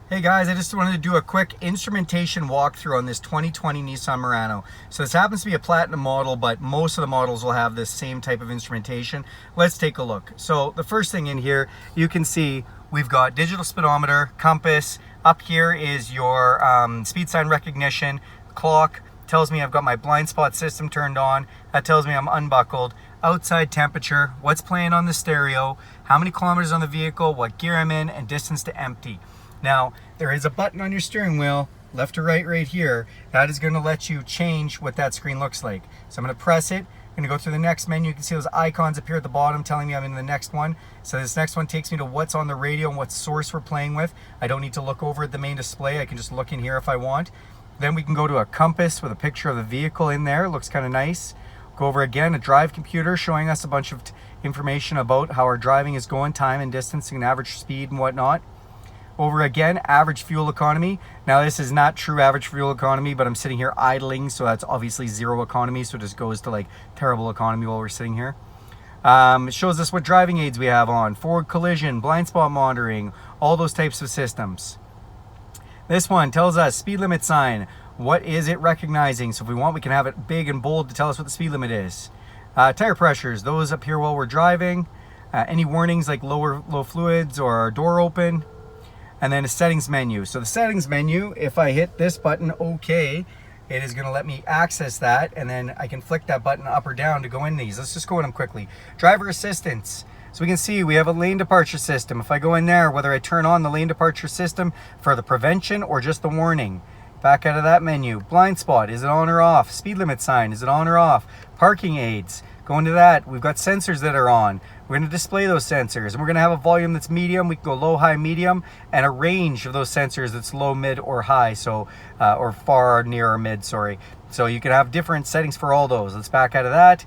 Hey guys, I just wanted to do a quick instrumentation walkthrough on this 2020 Nissan Murano. So this happens to be a platinum model, but most of the models will have this same type of instrumentation. Let's take a look. So the first thing in here, you can see we've got digital speedometer, compass. Up here is your speed sign recognition, clock. Tells me I've got my blind spot system turned on. That tells me I'm unbuckled. Outside temperature, what's playing on the stereo, how many kilometers on the vehicle, what gear I'm in, and distance to empty. Now, there is a button on your steering wheel, left or right here, that is going to let you change what that screen looks like. So I'm going to press it, I'm going to go through the next menu. You can see those icons appear at the bottom telling me I'm in the next one. So this next one takes me to what's on the radio and what source we're playing with. I don't need to look over at the main display, I can just look in here if I want. Then we can go to a compass with a picture of the vehicle in there, looks kind of nice. Go over again, a drive computer showing us a bunch of information about how our driving is going, time and distance and average speed and whatnot. Over again, average fuel economy. Now this is not true average fuel economy, but I'm sitting here idling, so that's obviously zero economy, so it just goes to like terrible economy while we're sitting here. It shows us what driving aids we have on, forward collision, blind spot monitoring, all those types of systems. This one tells us speed limit sign. What is it recognizing? So if we want, we can have it big and bold to tell us what the speed limit is. Tire pressures, those appear while we're driving. Any warnings like low fluids or door open. And then a settings menu. So the settings menu, if I hit this button, OK, it is going to let me access that, and then I can flick that button up or down to go in these. Let's just go in them quickly. Driver assistance. So we can see we have a lane departure system. If I go in there, whether I turn on the lane departure system for the prevention or just the warning. Back out of that menu. Blind spot, is it on or off? Speed limit sign, is it on or off? Parking aids. Go into that. We've got sensors that are on. We're going to display those sensors, and we're going to have a volume that's medium. We can go low, high, medium, and a range of those sensors that's low, mid, or high, so or far, near, or mid, sorry. So you can have different settings for all those. Let's back out of that.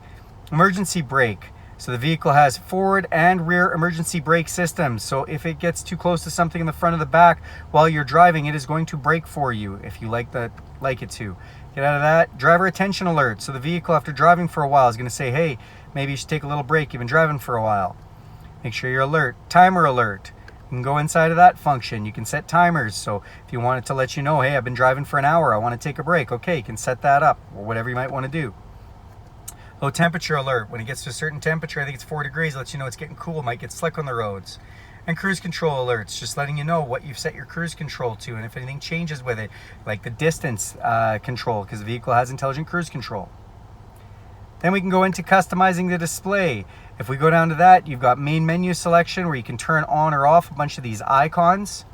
Emergency brake. So the vehicle has forward and rear emergency brake systems. So if it gets too close to something in the front of the back while you're driving, it is going to brake for you if you like it to. Get out of that. Driver attention alert. So the vehicle, after driving for a while, is going to say, hey, maybe you should take a little break. You've been driving for a while. Make sure you're alert. Timer alert. You can go inside of that function. You can set timers. So if you want it to let you know, hey, I've been driving for an hour, I want to take a break. Okay, you can set that up, or whatever you might want to do. Low temperature alert. When it gets to a certain temperature, I think it's 4 degrees, it lets you know it's getting cool. It might get slick on the roads. And cruise control alerts, just letting you know what you've set your cruise control to, and if anything changes with it, like the distance control, because the vehicle has intelligent cruise control. Then we can go into customizing the display. If we go down to that, you've got main menu selection where you can turn on or off a bunch of these icons.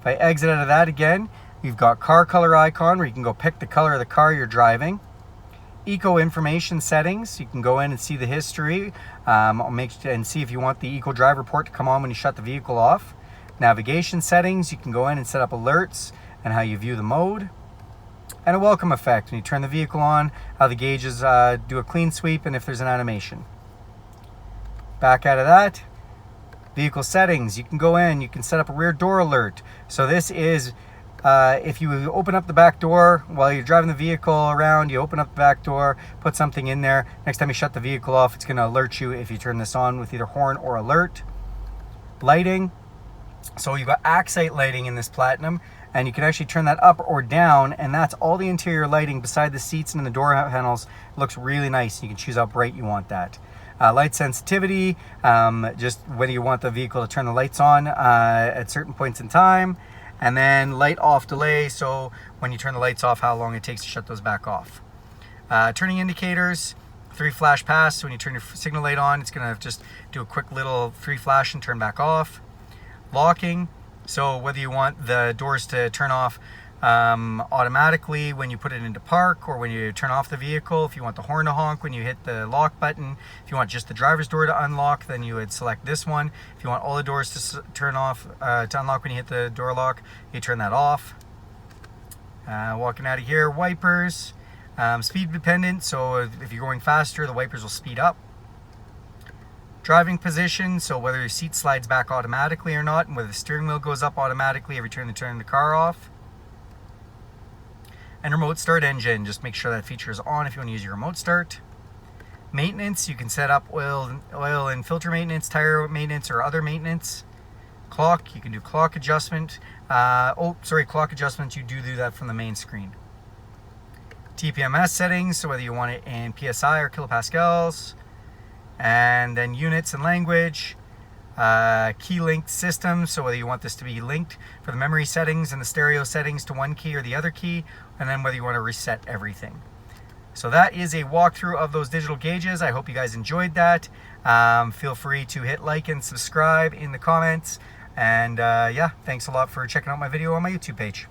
If I exit out of that again, you've got car color icon where you can go pick the color of the car you're driving. Eco information settings, you can go in and see the history and see if you want the Eco Drive report to come on when you shut the vehicle off. Navigation settings, you can go in and set up alerts and how you view the mode. And a welcome effect, when you turn the vehicle on, how the gauges do a clean sweep and if there's an animation. Back out of that, vehicle settings, you can go in, you can set up a rear door alert. So this is if you open up the back door while you're driving the vehicle around, you open up the back door, put something in there. Next time you shut the vehicle off, it's going to alert you if you turn this on with either horn or alert. Lighting. So you've got Axite lighting in this Platinum, and you can actually turn that up or down, and that's all the interior lighting beside the seats and in the door panels. It looks really nice. You can choose how bright you want that. Light sensitivity, just whether you want the vehicle to turn the lights on at certain points in time. And then light off delay, so when you turn the lights off, how long it takes to shut those back off. Turning indicators, 3 flash pass, so when you turn your signal light on, it's gonna just do a quick little 3 flash and turn back off. Locking, so whether you want the doors to turn off automatically when you put it into park or when you turn off the vehicle, if you want the horn to honk when you hit the lock button, if you want just the driver's door to unlock, then you would select this one. If you want all the doors to turn off, to unlock when you hit the door lock, you turn that off. Walking out of here, wipers, speed dependent, so if you're going faster, the wipers will speed up. Driving position, so whether your seat slides back automatically or not, and whether the steering wheel goes up automatically every time you turn the car off. And remote start engine, just make sure that feature is on if you want to use your remote start. Maintenance, you can set up oil and filter maintenance, tire maintenance, or other maintenance. Clock, you can do clock adjustment. Clock adjustment, you do that from the main screen. TPMS settings, so whether you want it in PSI or kilopascals. And then units and language. Key linked system, so whether you want this to be linked for the memory settings and the stereo settings to one key or the other key, and then whether you want to reset everything. So that is a walkthrough of those digital gauges. I hope you guys enjoyed that. Feel free to hit like and subscribe in the comments. And yeah, thanks a lot for checking out my video on my YouTube page.